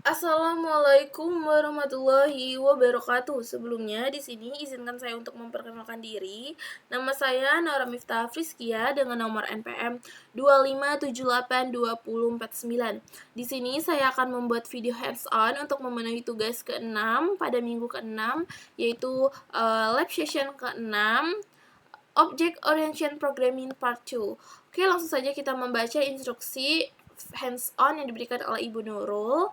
Assalamualaikum warahmatullahi wabarakatuh. Sebelumnya di sini izinkan saya untuk memperkenalkan diri. Nama saya Nora Miftah Friskia dengan nomor NPM 2578249. Di sini saya akan membuat video hands-on untuk memenuhi tugas ke-6 pada minggu ke-6, yaitu lab session ke-6 Object Oriented Programming Part 2. Oke, langsung saja kita membaca instruksi hands-on yang diberikan oleh Ibu Nurul.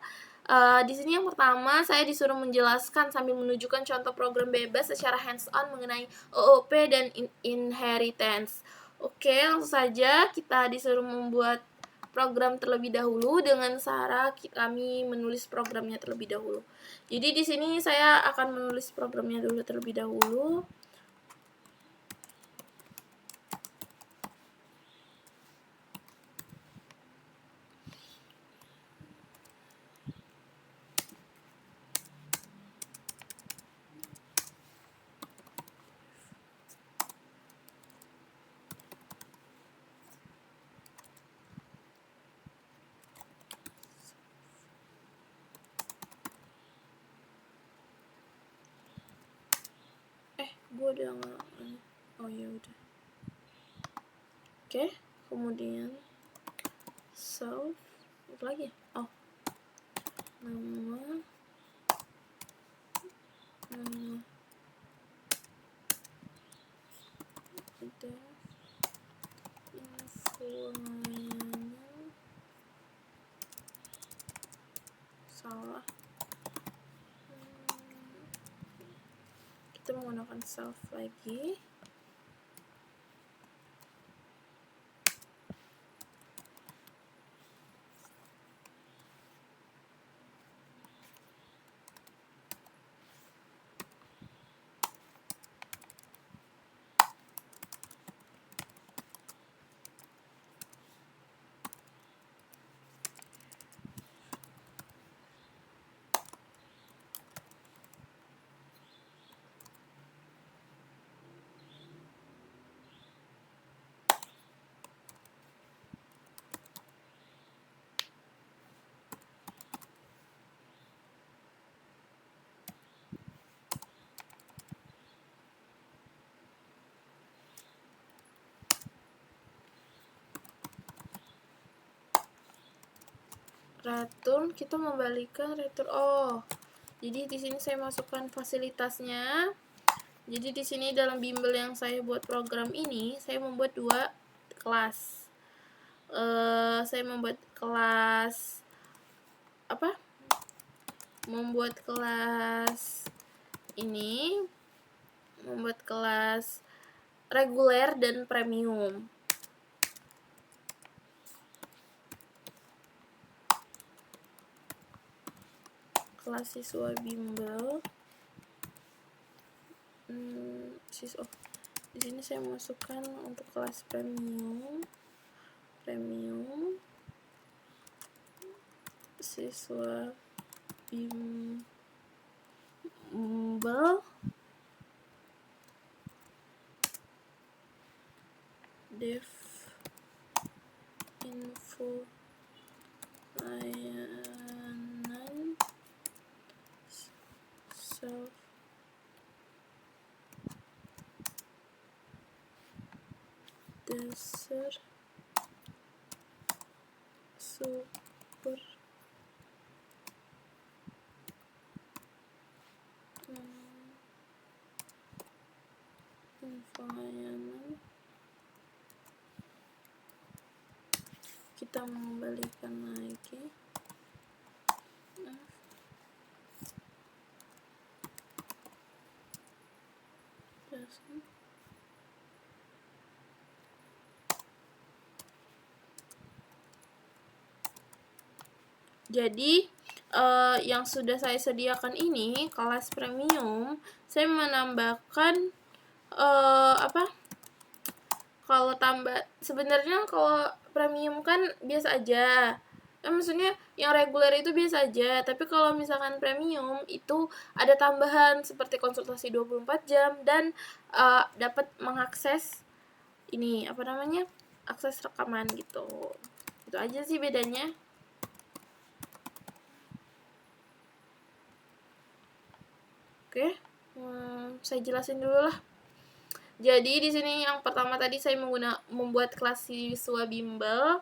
Di sini yang pertama saya disuruh menjelaskan sambil menunjukkan contoh program bebas secara hands-on mengenai OOP dan inheritance. Oke, langsung saja kita disuruh membuat program terlebih dahulu dengan cara kami menulis programnya terlebih dahulu. Jadi di sini saya akan menulis programnya dulu terlebih dahulu. Gue udah nggak, oh ya udah. Oke, kemudian self apa lagi? Oh, nama udah info layanan salah. Kita menggunakan self lagi. Return, kita membalikan return. Oh, jadi di sini saya masukkan fasilitasnya. Jadi di sini dalam bimbel yang saya buat program ini, saya membuat dua kelas. Saya membuat kelas apa? Membuat kelas ini, membuat kelas reguler dan premium. Kelas siswa bimbel. Di sini saya masukkan untuk kelas premium siswa bimbel dev info layanan self dasar super info layanan. Kita mengembalikan lagi. Jadi yang sudah saya sediakan ini kelas premium, saya menambahkan kalau tambah, sebenarnya kalau premium kan biasa aja. Maksudnya yang reguler itu biasa aja, tapi kalau misalkan premium itu ada tambahan seperti konsultasi 24 jam dan dapat mengakses ini akses rekaman gitu. Itu aja sih bedanya. Oke, saya jelasin dulu lah. Jadi di sini yang pertama tadi saya membuat kelas siswa bimbel.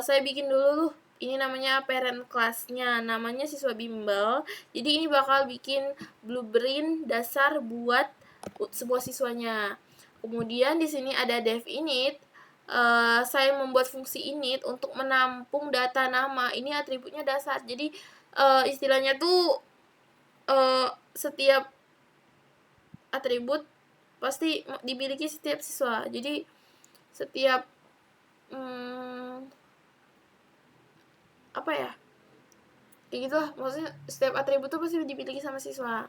Saya bikin dulu ini namanya parent class-nya, namanya siswa bimbel. Jadi ini bakal bikin blueprint dasar buat sebuah siswanya. Kemudian di sini ada dev init. Saya membuat fungsi init untuk menampung data nama. Ini atributnya dasar. Jadi istilahnya tuh setiap atribut pasti dimiliki setiap siswa. Jadi setiap apa ya, kayak gitu lah, maksudnya setiap atribut tuh pasti dimiliki sama siswa.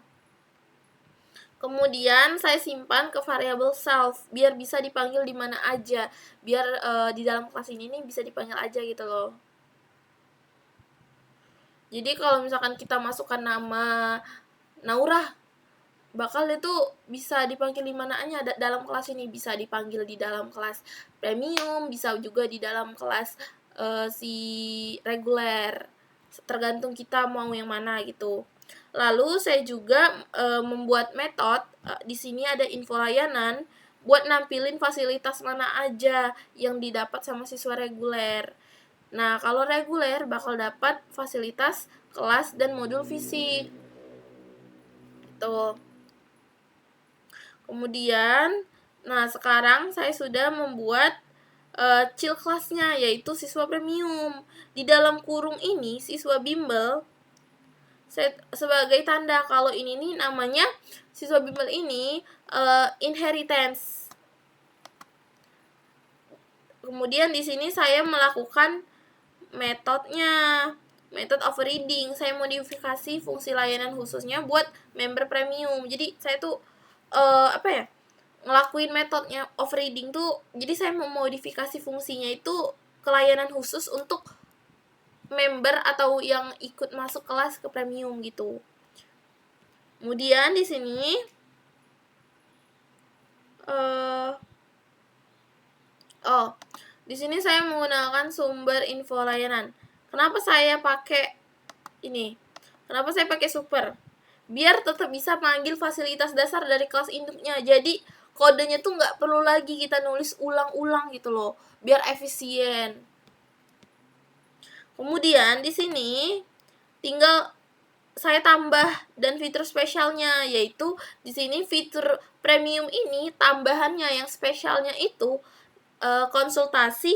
Kemudian saya simpan ke variabel self biar bisa dipanggil di mana aja, biar di dalam kelas ini nih bisa dipanggil aja gitu loh. Jadi kalau misalkan kita masukkan nama Naurah, bakal itu bisa dipanggil di mana aja dalam kelas ini, bisa dipanggil di dalam kelas premium, bisa juga di dalam kelas si reguler, tergantung kita mau yang mana gitu. Lalu saya juga membuat metode di sini ada info layanan buat nampilin fasilitas mana aja yang didapat sama siswa reguler. Nah, kalau reguler bakal dapat fasilitas kelas dan modul fisik. Gitu. Kemudian, nah sekarang saya sudah membuat chill kelasnya, yaitu siswa premium. Di dalam kurung ini, siswa bimbel, saya sebagai tanda kalau ini nih namanya siswa bimbel ini inheritance. Kemudian di sini saya melakukan metodenya, method overriding. Saya modifikasi fungsi layanan khususnya buat member premium. Jadi saya tuh ngelakuin metodenya overriding tuh, jadi saya memodifikasi fungsinya itu ke layanan khusus untuk member atau yang ikut masuk kelas ke premium gitu. Kemudian di sini di sini saya menggunakan sumber info layanan. Kenapa saya pakai ini? Kenapa saya pakai super? Biar tetap bisa panggil fasilitas dasar dari kelas induknya. Jadi kodenya tuh nggak perlu lagi kita nulis ulang-ulang gitu loh, biar efisien. Kemudian di sini tinggal saya tambah dan fitur spesialnya, yaitu di sini fitur premium ini tambahannya yang spesialnya itu konsultasi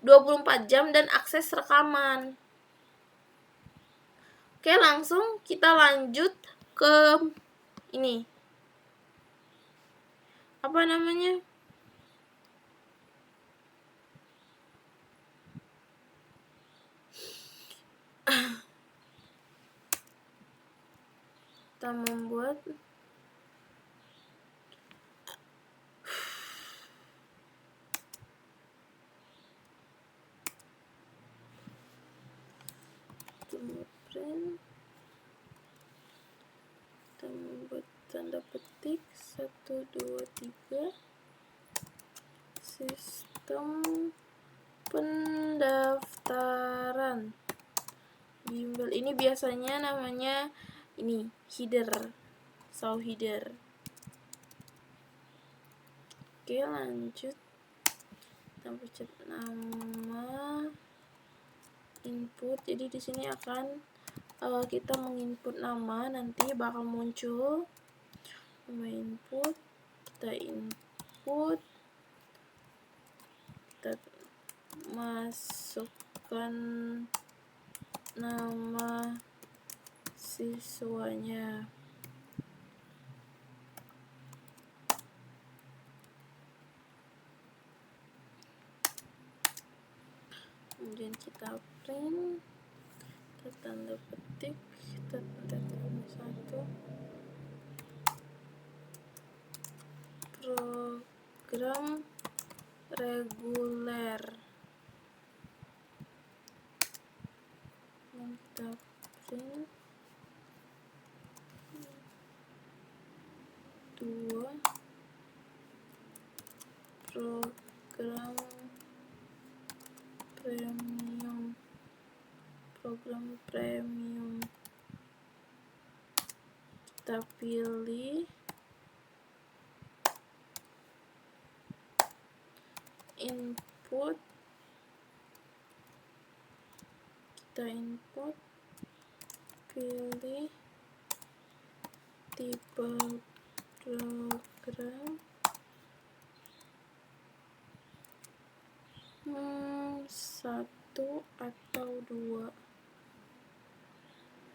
24 jam dan akses rekaman. Oke, langsung kita lanjut ke ini. Apa namanya? Kita membuat blueprint. Kita membuat tanda petik 1, 2, 3 sistem pendaftaran bimbel. Ini biasanya namanya ini header, show header. Oke, lanjut. Kita pencet nama, input. Jadi di sini akan kita menginput nama, nanti bakal muncul nama input. Kita input, kita masukkan nama siswanya. Kemudian kita print, kita tanda petik, kita tekan 1, program reguler, dan kita print 2, program premium, program premium. kita pilih input, kita input, pilih tipe program, satu atau dua.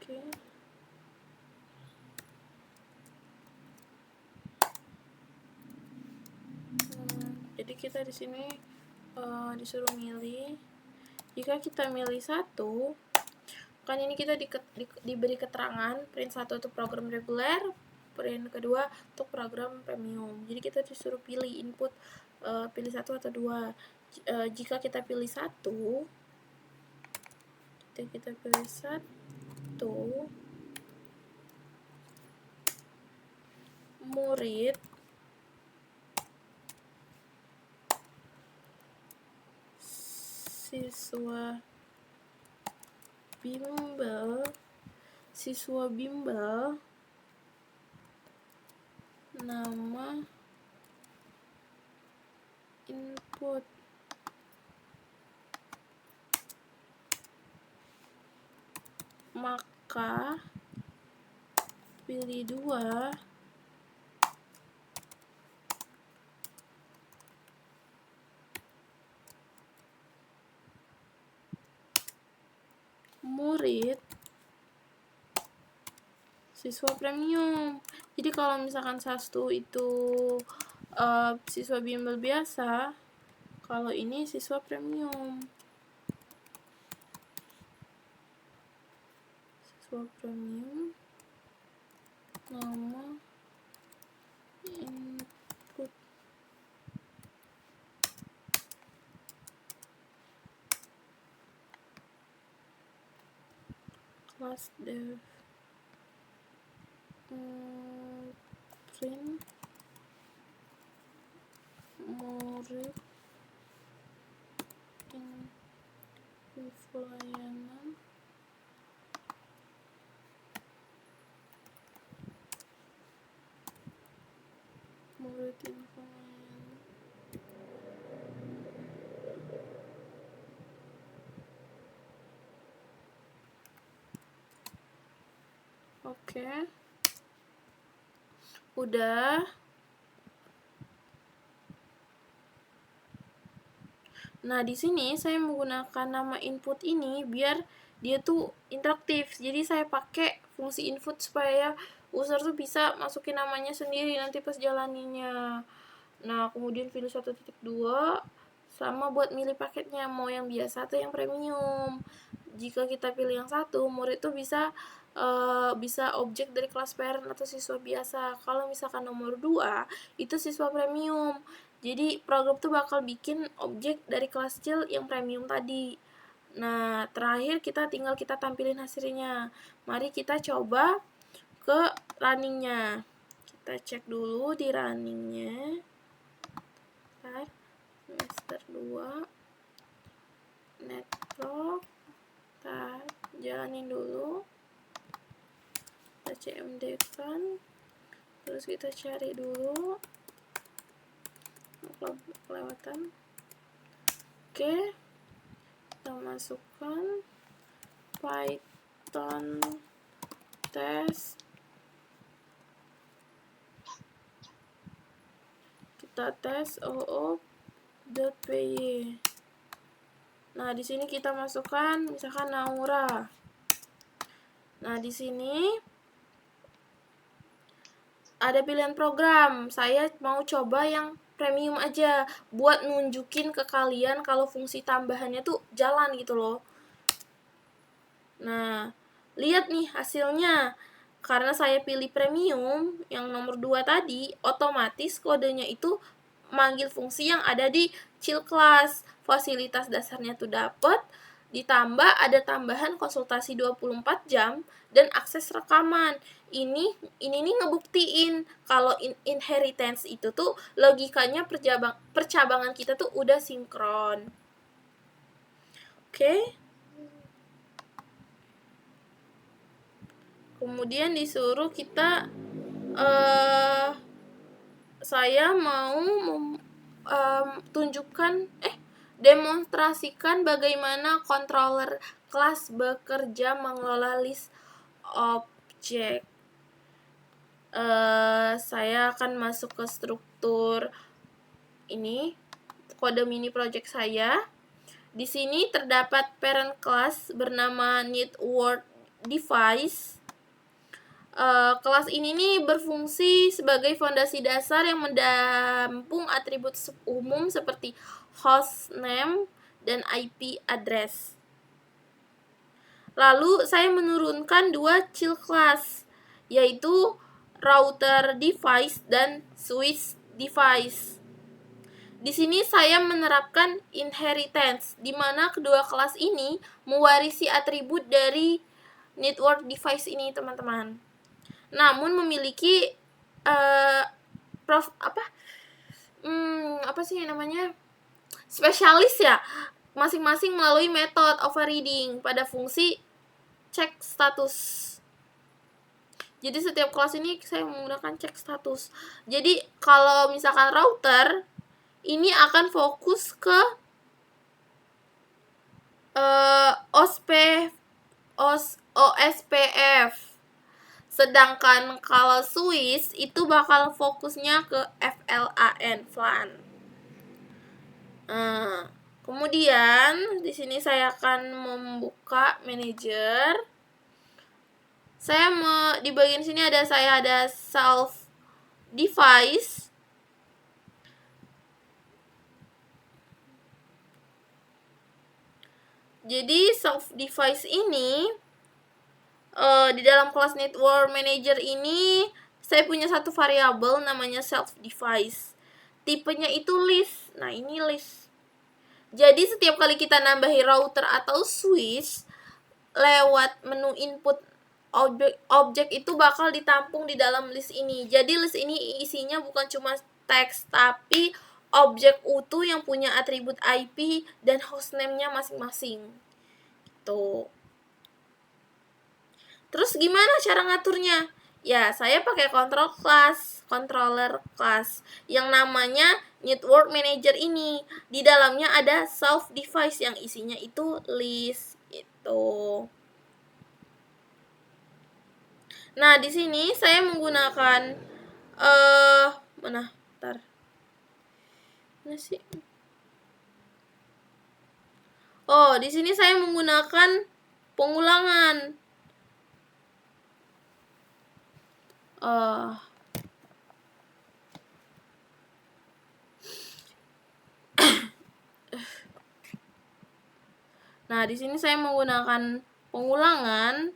Oke. Jadi kita di sini disuruh milih. Jika kita milih satu, kan ini kita diberi keterangan print 1 untuk program reguler, print kedua untuk program premium. Jadi kita disuruh pilih input, pilih satu atau dua. Jika kita pilih satu, kita pilih satu, murid siswa bimbel nama input, maka pilih dua, murid siswa premium. Jadi kalau misalkan satu itu siswa bimbel biasa, kalau ini siswa premium. Siswa premium nama input, kelas dev, print murid info layanan, murid info layanan. Oke. Udah. Nah, di sini saya menggunakan nama input ini biar dia tuh interaktif. Jadi saya pakai fungsi input supaya user tuh bisa masukin namanya sendiri nanti pas jalaninya. Nah, kemudian pilih 1.2 sama buat milih paketnya, mau yang biasa atau yang premium. Jika kita pilih yang satu, murid tuh bisa objek dari kelas parent atau siswa biasa. Kalau misalkan nomor 2, itu siswa premium. Jadi program tuh bakal bikin objek dari kelas kecil yang premium tadi. Nah, terakhir kita tinggal tampilin hasilnya. Mari kita coba ke runningnya. Kita cek dulu di runningnya. Semester 2 network. Jalanin dulu. Kita CMD kan. Terus kita cari dulu. Kelewatan. Oke, kita masukkan Python test, kita tes oo.py. Nah, di sini kita masukkan misalkan Naura. Nah, di sini ada pilihan program. Saya mau coba yang premium aja buat nunjukin ke kalian kalau fungsi tambahannya tuh jalan gitu loh. Nah, lihat nih hasilnya. Karena saya pilih premium yang nomor 2 tadi, otomatis kodenya itu manggil fungsi yang ada di child class. Fasilitas dasarnya tuh dapet, ditambah ada tambahan konsultasi 24 jam dan akses rekaman. Ini nih ngebuktiin kalau inheritance itu tuh logikanya percabangan kita tuh udah sinkron. Oke. Kemudian disuruh kita saya mau demonstrasikan bagaimana controller kelas bekerja mengelola list objek. Saya akan masuk ke struktur ini, kode mini project saya. Di sini terdapat parent class bernama NetWorkDevice. Kelas ini nih berfungsi sebagai fondasi dasar yang mendampung atribut umum seperti hostname dan IP address. Lalu saya menurunkan dua child class, yaitu router device dan switch device. Di sini saya menerapkan inheritance, di mana kedua kelas ini mewarisi atribut dari network device ini, teman-teman. Namun memiliki spesialis ya, masing-masing melalui metode overriding pada fungsi cek status. Jadi setiap kelas ini saya menggunakan cek status. Jadi kalau misalkan router ini akan fokus ke OSPF. Sedangkan kalau switch itu bakal fokusnya ke FLAN. Kemudian di sini saya akan membuka manager. Di bagian sini ada self device. Jadi self device ini di dalam kelas network manager ini saya punya satu variabel namanya self device. Tipenya itu list. Nah, ini list. Jadi setiap kali kita nambahi router atau switch lewat menu input objek itu bakal ditampung di dalam list ini. Jadi list ini isinya bukan cuma teks, tapi objek utuh yang punya atribut IP dan hostname-nya masing-masing. Gitu. Terus gimana cara ngaturnya? Ya, saya pakai controller class yang namanya network manager ini. Di dalamnya ada self device yang isinya itu list gitu. Nah, di sini saya menggunakan mana sih? Oh, di sini saya menggunakan pengulangan. Nah, di sini saya menggunakan pengulangan.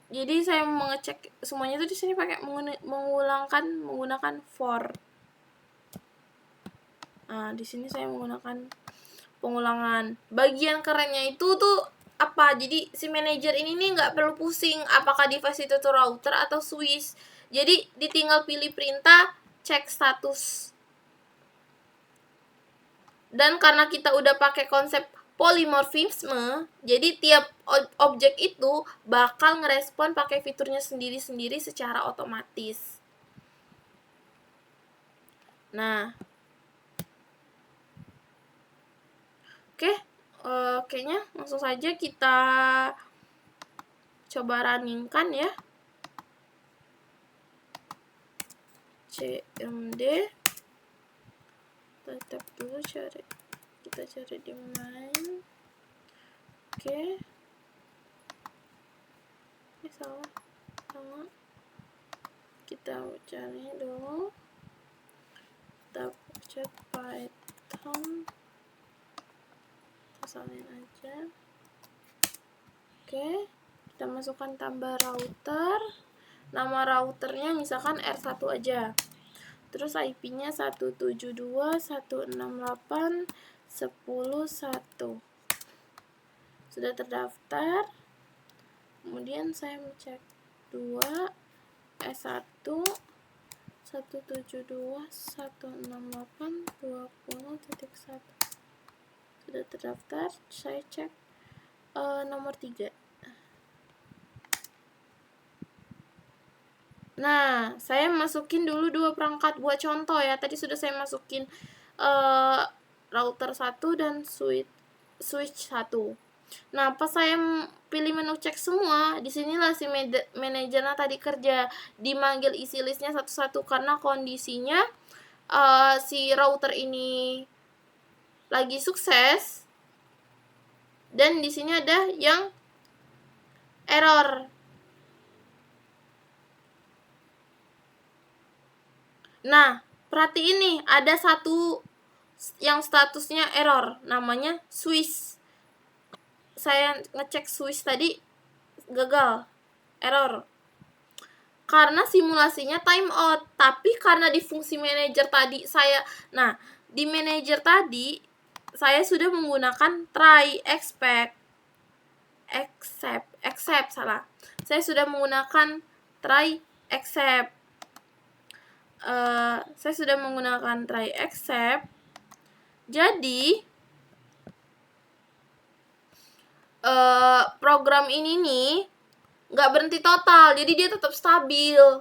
Jadi saya mengecek semuanya itu di sini pakai menggunakan for. Nah, di sini saya menggunakan pengulangan. Bagian kerennya itu tuh apa? Jadi si manajer ini nih nggak perlu pusing apakah device itu tuh router atau switch. Jadi ditinggal pilih perintah cek status. Dan karena kita udah pakai konsep polymorphisme, jadi tiap objek itu bakal ngerespon pakai fiturnya sendiri-sendiri secara otomatis. Nah, kayaknya langsung saja kita coba runningkan ya. CMD. Kita dulu kita cari di main. Ini salah. Kita cari dulu. Kita cek Python. Salin aja. Kita masukkan tambah router. Nama routernya misalkan R1 aja. Terus IP-nya 172.168.10.1. Sudah terdaftar. Kemudian saya mencek 1 172.168.20.1. Sudah terdaftar. Saya cek nomor 3. Nah, saya masukin dulu 2 perangkat buat contoh ya. Tadi sudah saya masukin router 1 dan switch 1. Nah, pas saya pilih menu cek semua, disinilah si manajernya tadi kerja, dimanggil isi listnya satu-satu karena kondisinya si router ini lagi sukses dan di sini ada yang error. Nah, perhatiin nih, ada satu yang statusnya error, namanya switch. Saya ngecek switch tadi, gagal, error. Karena simulasinya timeout, tapi karena di fungsi manager tadi di manager tadi, saya sudah menggunakan try, accept, salah. Saya sudah menggunakan try, accept. Saya sudah menggunakan try accept. Jadi program ini nih nggak berhenti total, jadi dia tetap stabil.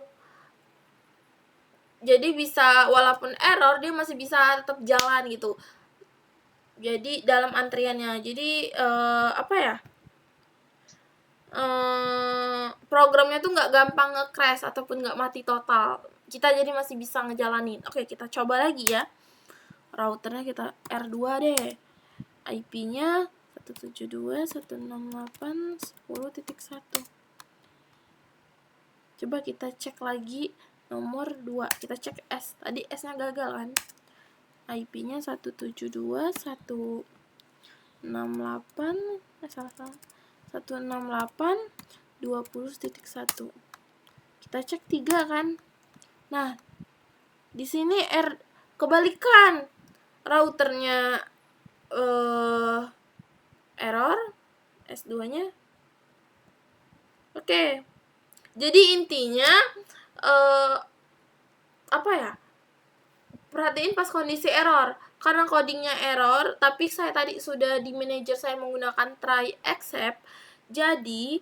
Jadi bisa walaupun error dia masih bisa tetap jalan gitu. Jadi dalam antriannya. Jadi programnya tuh nggak gampang nge-crash ataupun nggak mati total. Kita jadi masih bisa ngejalanin. Oke, kita coba lagi ya. Routernya kita R2 deh. IP-nya 172.168.10.1. Coba kita cek lagi nomor 2. Kita cek S. Tadi S-nya gagal kan. IP-nya 168.20.1. Kita cek 3 kan. Nah, di sini kebalikan. Routernya error, S2-nya. Oke. Jadi intinya perhatiin pas kondisi error. Karena codingnya error, tapi saya tadi sudah di manager saya menggunakan try accept. Jadi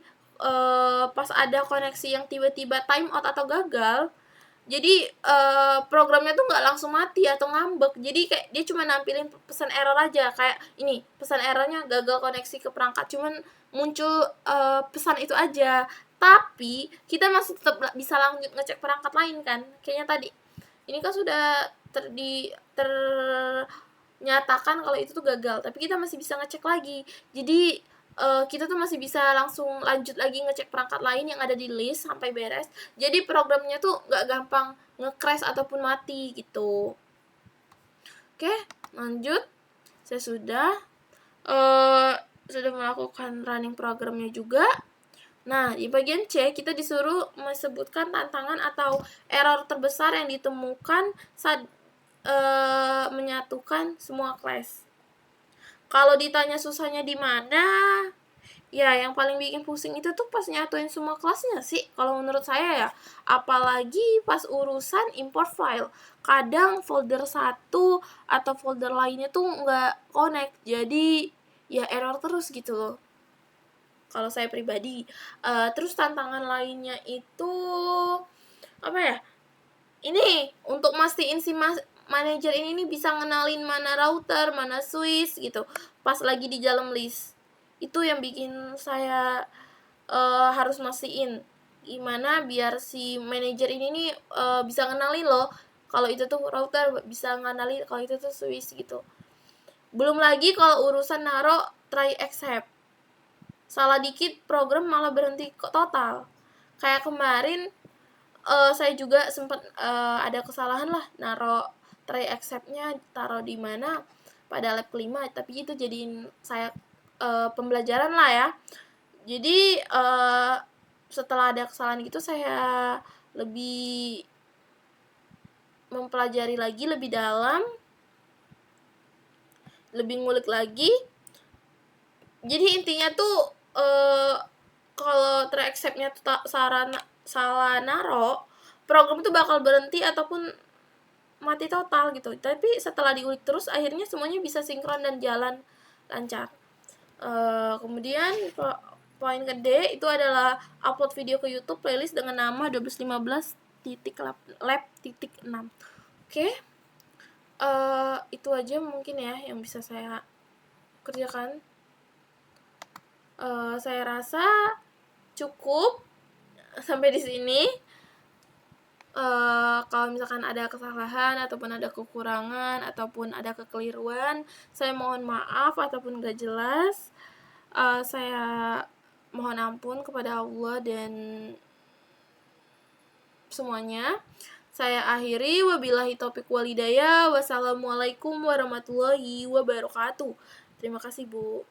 pas ada koneksi yang tiba-tiba timeout atau gagal, jadi programnya tuh nggak langsung mati atau ngambek. Jadi kayak dia cuma nampilin pesan error aja, kayak ini pesan errornya gagal koneksi ke perangkat, cuman muncul pesan itu aja. Tapi kita masih tetap bisa lanjut ngecek perangkat lain kan. Kayaknya tadi ini kan sudah ternyatakan kalau itu tuh gagal, tapi kita masih bisa ngecek lagi. Jadi kita tuh masih bisa langsung lanjut lagi ngecek perangkat lain yang ada di list sampai beres. Jadi programnya tuh nggak gampang nge-crash ataupun mati gitu. Oke, lanjut. Saya sudah melakukan running programnya juga. Nah, di bagian C kita disuruh menyebutkan tantangan atau error terbesar yang ditemukan saat menyatukan semua kelas. Kalau ditanya susahnya di mana, ya yang paling bikin pusing itu tuh pas nyatuin semua kelasnya sih, kalau menurut saya ya. Apalagi pas urusan import file. Kadang folder satu atau folder lainnya tuh nggak connect, jadi ya error terus gitu loh. Kalau saya pribadi. Terus tantangan lainnya itu ini untuk mastiin si manajer ini nih bisa ngenalin mana router, mana switch gitu pas lagi di dalam list. Itu yang bikin saya harus mastiin gimana biar si manajer ini nih bisa ngenalin loh kalau itu tuh router, bisa ngenalin kalau itu tuh switch gitu. Belum lagi kalau urusan naruh try accept. Salah dikit program malah berhenti total. Kayak kemarin saya juga sempat ada kesalahan lah, naruh try accept-nya taruh di mana pada lab 5, tapi itu jadiin saya pembelajaran lah ya. Jadi setelah ada kesalahan gitu, saya lebih mempelajari lagi lebih dalam, lebih ngulik lagi. Jadi intinya tuh kalau try accept-nya salah naro, program itu bakal berhenti ataupun mati total gitu. Tapi setelah diulik terus, akhirnya semuanya bisa sinkron dan jalan lancar. Kemudian poin gede itu adalah upload video ke YouTube playlist dengan nama 1215 lab.6. Oke, itu aja mungkin ya yang bisa saya kerjakan. Saya rasa cukup sampai di sini. Kalau misalkan ada kesalahan ataupun ada kekurangan ataupun ada kekeliruan, saya mohon maaf ataupun gak jelas. Saya mohon ampun kepada Allah dan semuanya. Saya akhiri, wabillahi taufiq walhidayah. Wassalamualaikum warahmatullahi wabarakatuh. Terima kasih, Bu.